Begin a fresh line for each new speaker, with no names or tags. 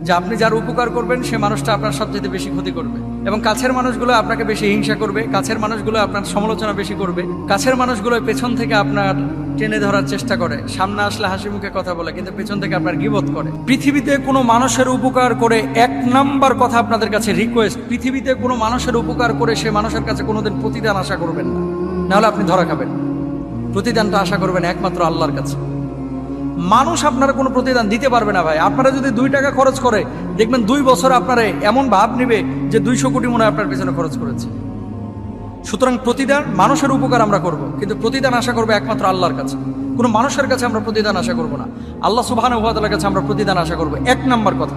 যে আপনি যার উপকার করবেন সে মানুষটা আপনার সবচেয়ে বেশি ক্ষতি করবে, এবং কাছের মানুষগুলো আপনাকে বেশি হিংসা করবে, কাছের মানুষগুলো আপনার সমালোচনা বেশি করবে, কাছের মানুষগুলো পেছন থেকে আপনার টেনে ধরার চেষ্টা করে, সামনে আসলে হাসি মুখে কথা বলে কিন্তু পেছন থেকে আপনার গীবত করে। পৃথিবীতে কোনো মানুষের উপকার করে, এক নাম্বার কথা আপনাদের কাছে রিকোয়েস্ট, পৃথিবীতে কোনো মানুষের উপকার করে সে মানুষের কাছে কোনোদিন প্রতিদান আশা করবেন না, নাহলে আপনি ধরা খাবেন। প্রতিদানটা আশা করবেন একমাত্র আল্লাহর কাছে। মানুষ আপনারা কোনো প্রতিদান দিতে পারবে না ভাই। আপনারা যদি 2 টাকা খরচ করে, দেখবেন 2 বছর আপনারা এমন ভাব নিবে যে 200 কোটি মনে হয় আপনার পেছনে খরচ করেছে। সুতরাং প্রতিদান, মানুষের উপকার আমরা করব, কিন্তু প্রতিদান আশা করবো একমাত্র আল্লাহর কাছে। কোনো মানুষের কাছে আমরা প্রতিদান আশা করব না, আল্লাহ সুবহানাহু ওয়া তাআলার কাছে আমরা প্রতিদান আশা করব। 1 নাম্বার কথা।